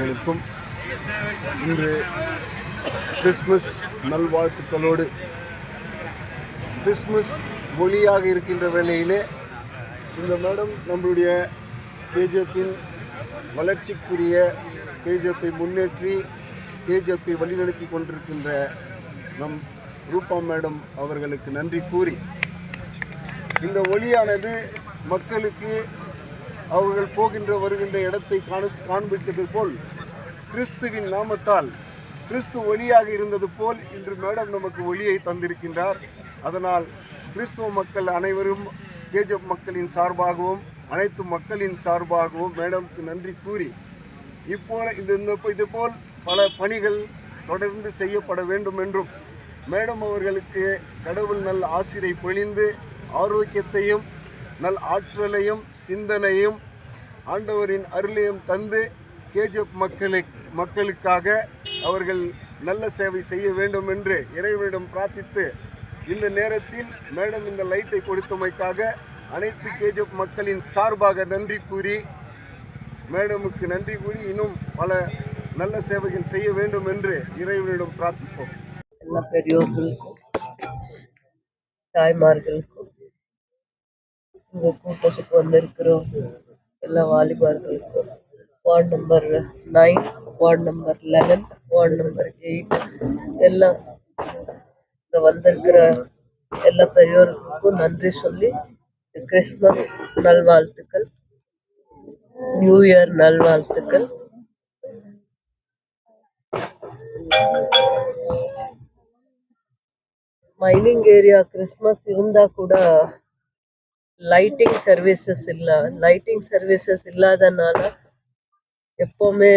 அனைவர்களுக்கும் இன்று Christmas நல்வாழ்த்துக்களோடு Christmas ஒளியாக இருக்கின்ற வேளையிலே இந்த மேடம் நம்மளுடைய கேஜிஎஃப்பின் வளர்ச்சிக்குரிய கேஜிஎஃப்பை முன்னேற்றி கேஜிஎஃப்பை வழிநடத்தி கொண்டிருக்கின்ற நம் ரூபா மேடம் அவர்களுக்கு நன்றி கூறி இந்த ஒளியானது மக்களுக்கு அவர்கள் போகின்ற வருகின்ற இடத்தை காண்பித்தது போல் கிறிஸ்துவின் நாமத்தால் கிறிஸ்து ஒளியாக இருந்தது போல் இன்று மேடம் நமக்கு ஒளியை தந்திருக்கின்றார். அதனால் கிறிஸ்துவ மக்கள் அனைவரும் கேஜிஎஃப் மக்களின் சார்பாகவும் அனைத்து மக்களின் சார்பாகவும் மேடம்க்கு நன்றி கூறி இதுபோல் பல பணிகள் தொடர்ந்து செய்யப்பட வேண்டும் என்றும் மேடம் அவர்களுக்கு கடவுள் நல்ல ஆசிரை பொழிந்து ஆரோக்கியத்தையும் நல் ஆற்றலையும் சிந்தனையும் ஆண்டவரின் அருளையும் தந்து கேஜிஎஃப் மக்களுக்காக அவர்கள் நல்ல சேவை செய்ய வேண்டும் என்று இறைவனிடம் பிரார்த்தித்து இந்த நேரத்தில் மேடம் இந்த லைட்டை கொடுத்தமைக்காக அனைத்து கேஜிஎஃப் மக்களின் சார்பாக நன்றி கூறி மேடமுக்கு நன்றி கூறி இன்னும் பல நல்ல சேவைகள் செய்ய வேண்டும் என்று இறைவனிடம் பிரார்த்திப்போம். எல்லா பெரியோர்களுக்கும் தாய்மார்களுக்கும் இந்த கூட்டத்துக்கு வந்திருக்கிறோம் எல்லா வாலிபர்களுக்கும் ward number 9, ward number 11, ward number 8 எல்லாம் இங்கே வந்திருக்கிற எல்லா பெரியோர்களுக்கும் நன்றி சொல்லி கிறிஸ்மஸ் நல்வாழ்த்துக்கள், நியூ இயர் நல்வாழ்த்துக்கள். மைனிங் ஏரியா கிறிஸ்மஸ் இருந்தால் கூட லைட்டிங் சர்வீசஸ் இல்லாதனால எப்பவுமே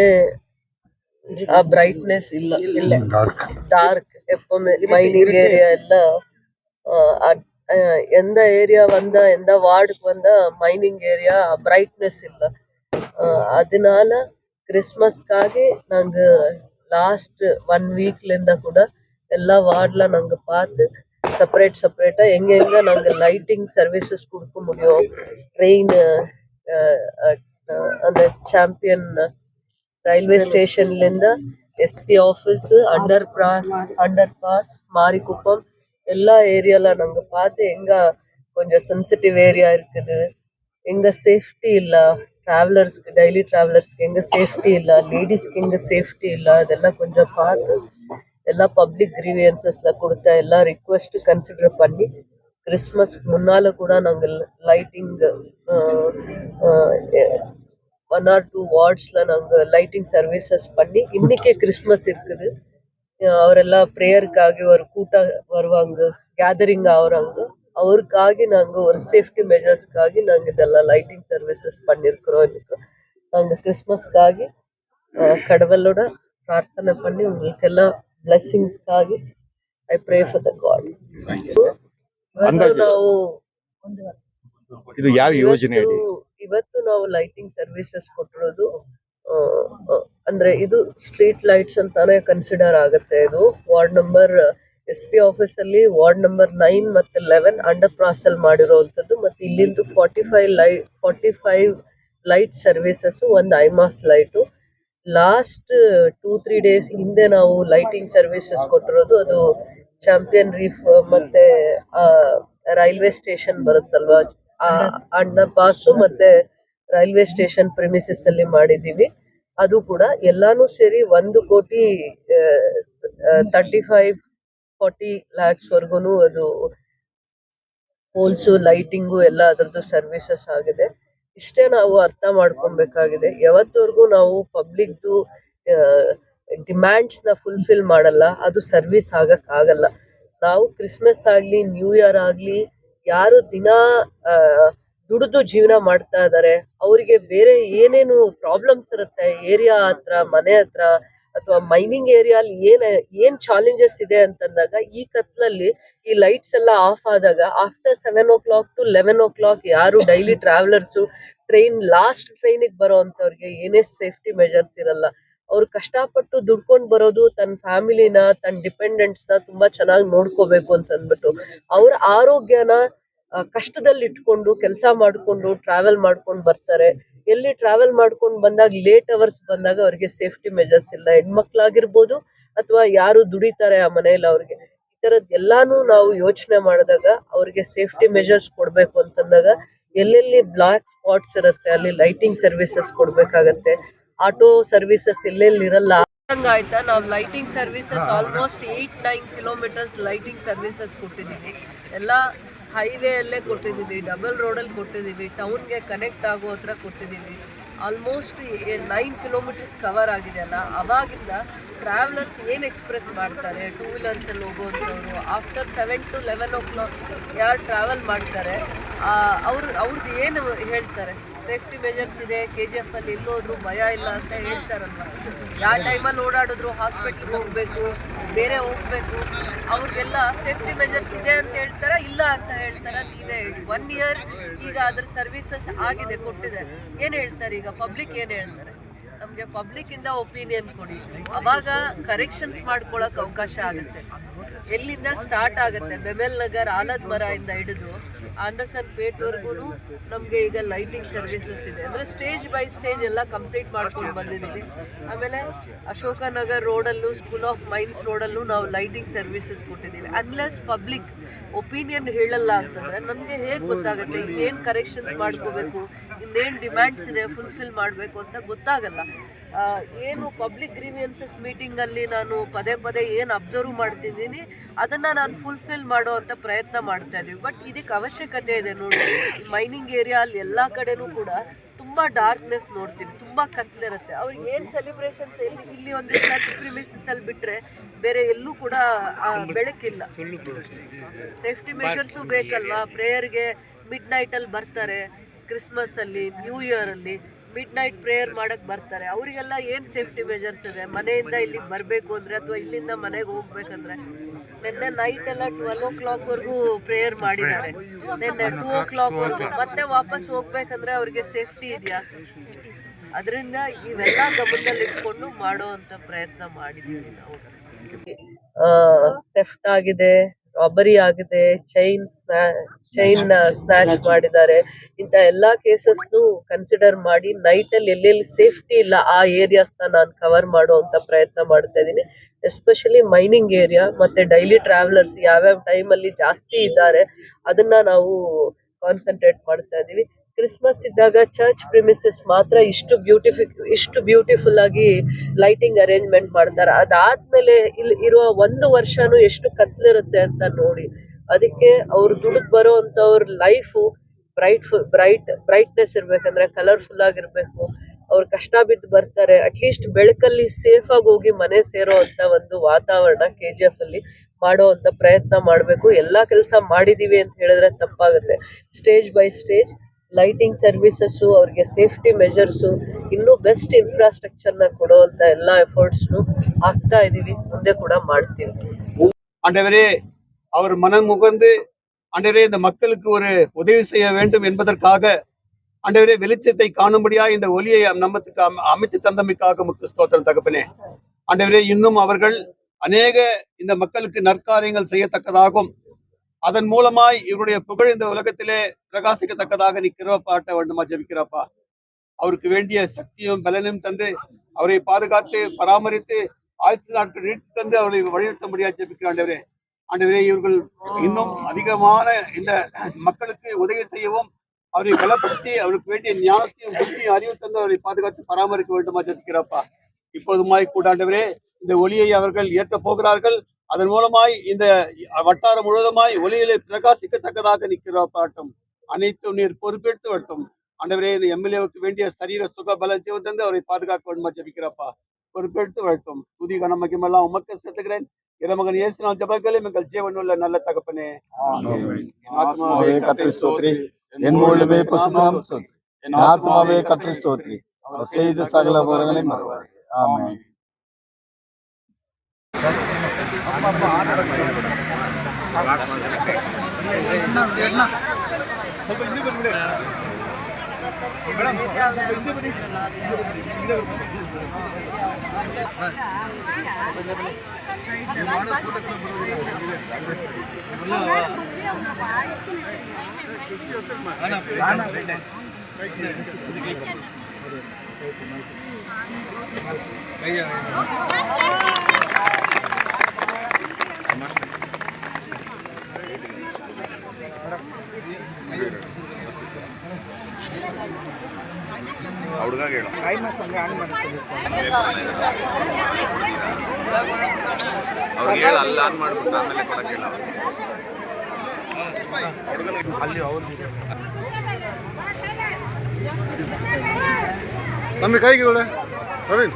பிரைட்னஸ் இல்லை டார்க் எப்பவுமே மைனிங் ஏரியா எல்லாம் எந்த ஏரியா வந்தா எந்த வார்டுக்கு வந்தா மைனிங் ஏரியா பிரைட்னஸ் இல்லை. அதனால கிறிஸ்மஸ்க்காக நாங்கள் லாஸ்ட் 1 வீக்லேருந்தா கூட எல்லா வார்டில் நாங்கள் பார்த்து செப்பரேட்டாக எங்கெங்கே நாங்கள் லைட்டிங் சர்வீசஸ் கொடுக்க முடியும். ட்ரெயின் அந்த சாம்பியன் ரயில்வே ஸ்டேஷன்லேருந்து SP office under pass Marikuppam எல்லா ஏரியாவில் நாங்கள் பார்த்து எங்கே கொஞ்சம் சென்சிட்டிவ் ஏரியா இருக்குது, எங்கே சேஃப்டி இல்லை, டெய்லி ட்ராவலர்ஸ்க்கு எங்கே சேஃப்டி இல்லை, லேடிஸ்க்கு எங்கே சேஃப்டி இல்லை, அதெல்லாம் கொஞ்சம் பார்த்து எல்லா பப்ளிக் கிரீவியன்சஸில் கொடுத்த எல்லா ரிக்வெஸ்ட்டு கன்சிடர் பண்ணி கிறிஸ்மஸ் முன்னால் கூட நாங்கள் லைட்டிங் 1 or 2 வார்ட்ஸில் நாங்கள் லைட்டிங் சர்வீசஸ் பண்ணி இன்றைக்கே கிறிஸ்மஸ் இருக்குது. அவரெல்லாம் ப்ரேயருக்காக ஒரு கூட்டம் வருவாங்க, கேதரிங் ஆகுறாங்க, அவருக்காக நாங்கள் ஒரு சேஃப்டி மெஜர்ஸ்க்காக நாங்கள் இதெல்லாம் லைட்டிங் சர்வீசஸ் பண்ணியிருக்கிறோம். இதுக்கு நாங்கள் கிறிஸ்மஸ்க்காக கடவுளோட பிரார்த்தனை பண்ணி உங்களுக்கெல்லாம் ಬ್ಲೆಸ್ಸಿಂಗ್ಸ್ಗಾಗಿ I pray for the God. ಇದು ಯಾವ ಯೋಜನೆ? ಇವತ್ತು ನಾವು ಲೈಟಿಂಗ್ ಸರ್ವಿಸಸ್ ಕೊಟ್ಟಿರೋದು ಅಂದ್ರೆ ಇದು ಸ್ಟ್ರೀಟ್ ಲೈಟ್ಸ್ ಅಂತಾನೆ ಕನ್ಸಿಡರ್ ಆಗುತ್ತೆ. ಇದು ವಾರ್ಡ್ ನಂಬರ್ SP ಆಫೀಸ್ ಅಲ್ಲಿ ವಾರ್ಡ್ ನಂಬರ್ 9 ಮತ್ತೆ 11 ಅಂಡರ್ ಕ್ರಾಸ್ ಅಲ್ಲಿ ಮಾಡಿರೋವಂಥದ್ದು. ಮತ್ತೆ ಇಲ್ಲಿಂದ 45 ಲೈಟ್ ಸರ್ವಿಸಸ್, ಒಂದು ಐಮಾಸ್ ಲೈಟು. ಲಾಸ್ಟ್ 2-3 ಡೇಸ್ ಹಿಂದೆ ನಾವು ಲೈಟಿಂಗ್ ಸರ್ವಿಸಸ್ ಕೊಟ್ಟಿರೋದು ಅದು ಚಾಂಪಿಯನ್ ರೀಫ್ ಮತ್ತೆ ರೈಲ್ವೆ ಸ್ಟೇಷನ್ ಬರುತ್ತಲ್ವಾ, ಅಂಡರ್ ಪಾಸು ಮತ್ತೆ ರೈಲ್ವೆ ಸ್ಟೇಷನ್ ಪ್ರಿಮಿಸಸ್ ಅಲ್ಲಿ ಮಾಡಿದ್ದೀವಿ. ಅದು ಕೂಡ ಎಲ್ಲಾನು ಸೇರಿ 1,35-40 lakhs ವರ್ಗು ಅದು ಪೋಲ್ಸು ಲೈಟಿಂಗು ಎಲ್ಲ ಅದರದ್ದು ಸರ್ವಿಸಸ್ ಆಗಿದೆ. ಇಷ್ಟೇ ನಾವು ಅರ್ಥ ಮಾಡ್ಕೊಬೇಕಾಗಿದೆ. ಯಾವತ್ತವರೆಗೂ ನಾವು ಪಬ್ಲಿಕ್ದು ಡಿಮ್ಯಾಂಡ್ಸ್ನ ಫುಲ್ಫಿಲ್ ಮಾಡಲ್ಲ, ಅದು ಸರ್ವಿಸ್ ಆಗಲ್ಲ. ನಾವು ಕ್ರಿಸ್ಮಸ್ ಆಗಲಿ ನ್ಯೂ ಇಯರ್ ಆಗಲಿ ಯಾರು ದಿನ ದುಡಿದು ಜೀವನ ಮಾಡ್ತಾ ಇದ್ದಾರೆ ಅವರಿಗೆ ಬೇರೆ ಏನೇನು ಪ್ರಾಬ್ಲಮ್ಸ್ ಇರುತ್ತೆ ಏರಿಯಾ ಹತ್ರ, ಮನೆ ಹತ್ರ ಅಥವಾ ಮೈನಿಂಗ್ ಏರಿಯಾಲಿ ಏನ್ ಚಾಲೆಂಜಸ್ ಇದೆ ಅಂತಂದಾಗ ಈ ಕತ್ಲಲ್ಲಿ ಈ ಲೈಟ್ಸ್ ಎಲ್ಲ ಆಫ್ ಆದಾಗ ಆಫ್ಟರ್ 7 o'clock to 11 o'clock ಯಾರು ಡೈಲಿ ಟ್ರಾವೆಲರ್ಸು ಲಾಸ್ಟ್ ಟ್ರೈನಿಗೆ ಬರೋ ಅಂಥವ್ರಿಗೆ ಏನೇ ಸೇಫ್ಟಿ ಮೆಜರ್ಸ್ ಇರಲ್ಲ. ಅವ್ರು ಕಷ್ಟಪಟ್ಟು ದುಡ್ಕೊಂಡು ಬರೋದು ತನ್ನ ಫ್ಯಾಮಿಲಿನ, ತನ್ನ ಡಿಪೆಂಡೆಂಟ್ಸ್ನ ತುಂಬಾ ಚೆನ್ನಾಗಿ ನೋಡ್ಕೋಬೇಕು ಅಂತ ಅಂದ್ಬಿಟ್ಟು ಅವ್ರ ಆರೋಗ್ಯನ ಕಷ್ಟದಲ್ಲಿ ಇಟ್ಕೊಂಡು ಕೆಲಸ ಮಾಡ್ಕೊಂಡು ಟ್ರಾವೆಲ್ ಮಾಡ್ಕೊಂಡು ಬರ್ತಾರೆ. ಎಲ್ಲಿ ಟ್ರಾವೆಲ್ ಮಾಡ್ಕೊಂಡು ಬಂದಾಗ ಲೇಟ್ ಅವರ್ಸ್ ಬಂದಾಗ ಅವ್ರಿಗೆ ಸೇಫ್ಟಿ ಮೆಜರ್ಸ್ ಇಲ್ಲ. ಹೆಣ್ಮಕ್ಳಾಗಿರ್ಬೋದು ಅಥವಾ ಯಾರು ದುಡಿತಾರೆ ಆ ಮನೆಯಲ್ಲಿ ಅವ್ರಿಗೆ ಈ ಥರದ್ದು ಎಲ್ಲಾನು ನಾವು ಯೋಚನೆ ಮಾಡಿದಾಗ ಅವ್ರಿಗೆ ಸೇಫ್ಟಿ ಮೆಜರ್ಸ್ ಕೊಡಬೇಕು ಅಂತಂದಾಗ ಎಲ್ಲೆಲ್ಲಿ ಬ್ಲಾಕ್ ಸ್ಪಾಟ್ಸ್ ಇರುತ್ತೆ ಅಲ್ಲಿ ಲೈಟಿಂಗ್ ಸರ್ವಿಸಸ್ ಕೊಡಬೇಕಾಗತ್ತೆ. ಆಟೋ ಸರ್ವಿಸಸ್ ಎಲ್ಲೆಲ್ಲಿ ಇರಲ್ಲ ಆಯ್ತಾ, ನಾವು lighting services almost 8-9 kilometres lighting services ಕೊಟ್ಟಿದ್ದೀವಿ. ಎಲ್ಲ ಹೈವೇಯಲ್ಲೇ ಕೊಟ್ಟಿದ್ದೀವಿ, ಡಬಲ್ ರೋಡಲ್ಲಿ ಕೊಟ್ಟಿದ್ದೀವಿ, ಟೌನ್ಗೆ ಕನೆಕ್ಟ್ ಆಗೋ ಹತ್ರ ಕೊಟ್ಟಿದ್ದೀವಿ. ಆಲ್ಮೋಸ್ಟ್ 9 ಕಿಲೋಮೀಟರ್ಸ್ ಕವರ್ ಆಗಿದೆ ಅಲ್ಲ. ಅವಾಗಿಂದ ಟ್ರಾವೆಲರ್ಸ್ ಏನು ಎಕ್ಸ್ಪ್ರೆಸ್ ಮಾಡ್ತಾರೆ, ಟೂ ವೀಲರ್ಸಲ್ಲಿ ಹೋಗೋವಂಥವ್ರು ಆಫ್ಟರ್ 7 to 11 o'clock ಯಾರು ಟ್ರಾವೆಲ್ ಮಾಡ್ತಾರೆ ಅವ್ರದ್ದು ಏನು ಹೇಳ್ತಾರೆ, ಸೇಫ್ಟಿ ಮೆಜರ್ಸ್ ಇದೆ, KGF ಅಲ್ಲಿ ಎಲ್ಲೋದ್ರು ಭಯ ಇಲ್ಲ ಅಂತ ಹೇಳ್ತಾರಲ್ವ. ಯಾವ ಟೈಮಲ್ಲಿ ಓಡಾಡಿದ್ರು ಹಾಸ್ಪಿಟ್ಲಿಗೆ ಹೋಗಬೇಕು, ಬೇರೆ ಹೋಗಬೇಕು, ಅವ್ರಿಗೆಲ್ಲ ಸೇಫ್ಟಿ ಮೆಜರ್ಸ್ ಇದೆ ಅಂತ ಹೇಳ್ತಾರ ಇಲ್ಲ ಅಂತ ಹೇಳ್ತಾರ? ನೀವೇ ಹೇಳಿ. 1 year ಈಗ ಅದ್ರ ಸರ್ವಿಸಸ್ ಆಗಿದೆ, ಕೊಟ್ಟಿದೆ. ಏನು ಹೇಳ್ತಾರೆ ಈಗ ಪಬ್ಲಿಕ್ ಏನು ಹೇಳ್ತಾರೆ? ನಮಗೆ ಪಬ್ಲಿಕ್ಕಿಂದ ಒಪಿನಿಯನ್ ಕೊಡಿ, ಅವಾಗ ಕರೆಕ್ಷನ್ಸ್ ಮಾಡ್ಕೊಳ್ಳೋಕೆ ಅವಕಾಶ ಆಗುತ್ತೆ. ಎಲ್ಲಿಂದ ಸ್ಟಾರ್ಟ್ ಆಗುತ್ತೆ, ಬೆಮೆಲ್ ನಗರ್ ಆಲದ್ ಮರ ಇಂದ ಹಿಡಿದು ಆಂಡರ್ಸನ್ ಪೇಟ್ವರೆಗೂ ನಮಗೆ ಈಗ ಲೈಟಿಂಗ್ ಸರ್ವಿಸಸ್ ಇದೆ. ಅಂದರೆ ಸ್ಟೇಜ್ ಬೈ ಸ್ಟೇಜ್ ಎಲ್ಲ ಕಂಪ್ಲೀಟ್ ಮಾಡ್ಕೊಂಡು ಬಂದಿದ್ದೀವಿ. ಆಮೇಲೆ ಅಶೋಕ ನಗರ್ ರೋಡಲ್ಲೂ ಸ್ಕೂಲ್ ಆಫ್ ಮೈನ್ಸ್ ರೋಡಲ್ಲೂ ನಾವು ಲೈಟಿಂಗ್ ಸರ್ವಿಸಸ್ ಕೊಟ್ಟಿದ್ದೀವಿ. ಅನ್ಲೆಸ್ ಪಬ್ಲಿಕ್ ಒಪಿನಿಯನ್ ಹೇಳಲ್ಲ ಅಂತಂದರೆ ನಮಗೆ ಹೇಗೆ ಗೊತ್ತಾಗುತ್ತೆ ಇನ್ನೇನು ಕರೆಕ್ಷನ್ಸ್ ಮಾಡ್ಕೋಬೇಕು, ಇನ್ನೇನು ಡಿಮ್ಯಾಂಡ್ಸ್ ಇದೆ ಫುಲ್ಫಿಲ್ ಮಾಡಬೇಕು ಅಂತ ಗೊತ್ತಾಗಲ್ಲ. ಏನು ಪಬ್ಲಿಕ್ ಗ್ರೀವಿಯನ್ಸಸ್ ಮೀಟಿಂಗಲ್ಲಿ ನಾನು ಪದೇ ಪದೇ ಏನು ಅಬ್ಸರ್ವ್ ಮಾಡ್ತಿದ್ದೀನಿ ಅದನ್ನು ನಾನು ಫುಲ್ಫಿಲ್ ಮಾಡೋ ಅಂತ ಪ್ರಯತ್ನ ಮಾಡ್ತಾ ಇದ್ದೀವಿ. ಬಟ್ ಇದಕ್ಕೆ ಅವಶ್ಯಕತೆ ಇದೆ ನೋಡಿ. ಮೈನಿಂಗ್ ಏರಿಯಾ ಅಲ್ಲಿ ಎಲ್ಲ ಕಡೆನೂ ಕೂಡ ತುಂಬ ಡಾರ್ಕ್ನೆಸ್ ನೋಡ್ತೀವಿ, ತುಂಬ ಕತ್ಲಿರುತ್ತೆ. ಅವ್ರಿಗೆ ಏನು ಸೆಲಿಬ್ರೇಷನ್ಸ್ ಇಲ್ಲಿ ಒಂದು ಪ್ರಿಮಿಸಸ್ಸಲ್ಲಿ ಬಿಟ್ಟರೆ ಬೇರೆ ಎಲ್ಲೂ ಕೂಡ ಬೆಳಕಿಲ್ಲ. ಸೇಫ್ಟಿ ಮೆಷರ್ಸು ಬೇಕಲ್ವಾ. ಪ್ರೇಯರ್ಗೆ ಮಿಡ್ ನೈಟಲ್ಲಿ ಬರ್ತಾರೆ, ಕ್ರಿಸ್ಮಸ್ಸಲ್ಲಿ, ನ್ಯೂ ಇಯರಲ್ಲಿ ಮಿಡ್ ನೈಟ್ ಪ್ರೇಯರ್ ಮಾಡೋಕ್ಕೆ ಬರ್ತಾರೆ. ಅವರಿಗೆಲ್ಲ ಏನು ಸೇಫ್ಟಿ ಮೆಜರ್ಸ್ ಇದೆ? ಮನೆಯಿಂದ ಇಲ್ಲಿಗೆ ಬರಬೇಕು ಅಂದರೆ ಅಥವಾ ಇಲ್ಲಿಂದ ಮನೆಗೆ ಹೋಗ್ಬೇಕಂದ್ರೆ ನಿನ್ನೆ ನೈಟ್ ಎಲ್ಲ 12 o'clockವರೆಗೂ ಪ್ರೇಯರ್ ಮಾಡಿದ್ದಾರೆ, ನಿನ್ನೆ 2 o'clockವರೆಗೂ. ಮತ್ತೆ ವಾಪಸ್ ಹೋಗ್ಬೇಕಂದ್ರೆ ಅವ್ರಿಗೆ ಸೇಫ್ಟಿ ಇದೆಯಾ? ಅದರಿಂದ ಇವೆಲ್ಲ ಗಮನದಲ್ಲಿ ಇಟ್ಕೊಂಡು ಮಾಡೋ ಅಂತ ಪ್ರಯತ್ನ ಮಾಡಿದ್ದೀವಿ ನಾವು. ಥೆಫ್ಟ್ ಆಗಿದೆ, ರಾಬರಿ ಆಗಿದೆ, ಚೈನ್ ಸ್ನ್ಯಾಚ್ ಮಾಡಿದ್ದಾರೆ. ಇಂಥ ಎಲ್ಲ ಕೇಸಸ್ನು ಕನ್ಸಿಡರ್ ಮಾಡಿ ನೈಟಲ್ಲಿ ಎಲ್ಲೆಲ್ಲಿ ಸೇಫ್ಟಿ ಇಲ್ಲ ಆ ಏರಿಯಾಸ್ನ ನಾನು ಕವರ್ ಮಾಡುವಂಥ ಪ್ರಯತ್ನ ಮಾಡ್ತಾ ಇದ್ದೀನಿ. ಎಸ್ಪೆಷಲಿ ಮೈನಿಂಗ್ ಏರಿಯಾ ಮತ್ತು ಡೈಲಿ ಟ್ರಾವೆಲರ್ಸ್ ಯಾವ್ಯಾವ ಟೈಮಲ್ಲಿ ಜಾಸ್ತಿ ಇದ್ದಾರೆ ಅದನ್ನು ನಾವು ಕಾನ್ಸಂಟ್ರೇಟ್ ಮಾಡ್ತಾ ಇದ್ದೀವಿ. ಕ್ರಿಸ್ಮಸ್ ಇದ್ದಾಗ ಚರ್ಚ್ ಪ್ರಿಮಿಸಸ್ ಮಾತ್ರ ಇಷ್ಟು ಬ್ಯೂಟಿಫುಲ್ ಆಗಿ ಲೈಟಿಂಗ್ ಅರೇಂಜ್ಮೆಂಟ್ ಮಾಡ್ತಾರೆ. ಅದಾದ್ಮೇಲೆ ಇಲ್ಲಿ ಇರುವ 1 ವರ್ಷನೂ ಎಷ್ಟು ಕತ್ಲಿರುತ್ತೆ ಅಂತ ನೋಡಿ. ಅದಕ್ಕೆ ಅವ್ರು ದುಡ್ಡು ಬರೋ ಅಂಥವ್ರ ಲೈಫು ಬ್ರೈಟ್ನೆಸ್ ಇರ್ಬೇಕಂದ್ರೆ ಕಲರ್ಫುಲ್ ಆಗಿರ್ಬೇಕು. ಅವ್ರು ಕಷ್ಟ ಬಿದ್ದು ಬರ್ತಾರೆ, ಅಟ್ಲೀಸ್ಟ್ ಬೆಳಕಲ್ಲಿ ಸೇಫ್ ಆಗಿ ಹೋಗಿ ಮನೆ ಸೇರೋ ಅಂತ ಒಂದು ವಾತಾವರಣ KGF ಅಲ್ಲಿ ಮಾಡೋ ಅಂತ ಪ್ರಯತ್ನ ಮಾಡಬೇಕು. ಎಲ್ಲ ಕೆಲಸ ಮಾಡಿದೀವಿ ಅಂತ ಹೇಳಿದ್ರೆ ತಪ್ಪಾಗುತ್ತೆ. Stage by stage lighting services, ಅವ್ರಿಗೆ ಸೇಫ್ಟಿ ಮೆಜರ್ಸು, ಇನ್ನೂ ಬೆಸ್ಟ್ ಇನ್ಫ್ರಾಸ್ಟ್ರಕ್ಚರ್ನ ಕೊಡುವಂಥ ಎಲ್ಲ ಎಫರ್ಟ್ಸ್ನು ಆಗ್ತಾ ಇದ್ದೀವಿ, ಮುಂದೆ கூட ಮಾಡ್ತೀವಿ. ஆண்டவரே அவர் மனம் முகந்து ஆண்டவரே இந்த மக்களுக்கு ஒரு உதவி செய்ய வேண்டும் என்பதற்காக ஆண்டவரே வெளிச்சத்தை காணும்படியா இந்த ஒளியை நமக்கு அமைத்து தந்தமைக்காக முக்கு ஸ்தோத்திரம் தகப்பனே. ஆண்டவரே இன்னும் அவர்கள் அநேக இந்த மக்களுக்கு நற்காரியங்கள் செய்யத்தக்கதாகும், அதன் மூலமாய் இவருடைய புகழ் இந்த உலகத்திலே பிரகாசிக்கத்தக்கதாக நீ கிருபை வேண்டுமா ஜெபிக்கிறப்பா. அவருக்கு வேண்டிய சக்தியும் பலனும் தந்து அவரை பாதுகாத்து பராமரித்து ஆயுசு நாட்கள் நீட்டு தந்து அவரை வழிநடத்த முடியாது ஜெபிக்கிற ஆண்டவரே. ஆண்டவரே இவர்கள் இன்னும் அதிகமான இந்த மக்களுக்கு உதவி செய்யவும் அவரை பலப்படுத்தி அவருக்கு வேண்டிய ஞானத்தையும் புத்தியும் அறிவு தந்து அவரை பாதுகாத்து பராமரிக்க வேண்டுமா ஜெபிக்கிறப்பா. இப்போதுமாய் கூட ஆண்டவரே இந்த ஒளியை அவர்கள் ஏற்ற போகிறார்கள், அதன் மூலமாய் இந்த வட்டாரம் முழுவதுமாய் ஒளியிலே பிரகாசிக்கத்தக்கதாக நிற்கிறாட்டும். அனைத்தும் நீர் பொறுப்பெடுத்து வரட்டும் ஆண்டவரே. இந்த MLAவுக்கு வேண்டிய சரீர சுக பல ஜீவன் தந்து அவரை பாதுகாக்க வேண்டுமா ஜெபிக்கிறப்பா. பொறுப்பெடுத்து வரட்டும். துதி கனமகிமெல்லாம் உமக்கு செலுத்துகிறேன். இறைமகன் இயேசு நாமத்தில் ஜெபங்களும் எங்கள் ஜீவனுள்ள நல்ல தகப்பனே. ஆத்மாவே கர்த்தரை ஸ்தோத்திரி, என் முழுவே பரிசுத்தம் ஸ்தோத்திரி. என் ஆத்மாவே கர்த்தரை ஸ்தோத்திரி, அவர் செய்த சகல உபகாரங்களையும் மறவாதே. ஆமென். ಅವ್ರಿಗೆ ಹೇಳ ಅಲ್ಲ ಆನ್ ಮಾಡ್ಬಿಟ್ಟು ಆಮೇಲೆ ಕೊಡಕ್ಕೆ ಹೇಳ ಅಲ್ಲಿ ತಮ್ಮ ಕೈಗೆ ಒಳ್ಳೆ ಪ್ರವೀಣ್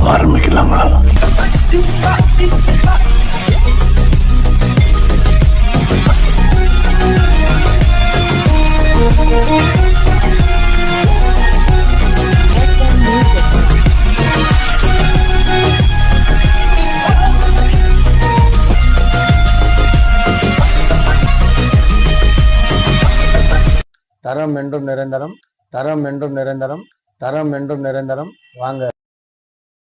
ஆரம்பிக்கலாங்களா? தரம் என்றும் நிரந்தரம், தரம் என்றும் நிரந்தரம், தரம் என்றும் நிரந்தரம். வாங்க.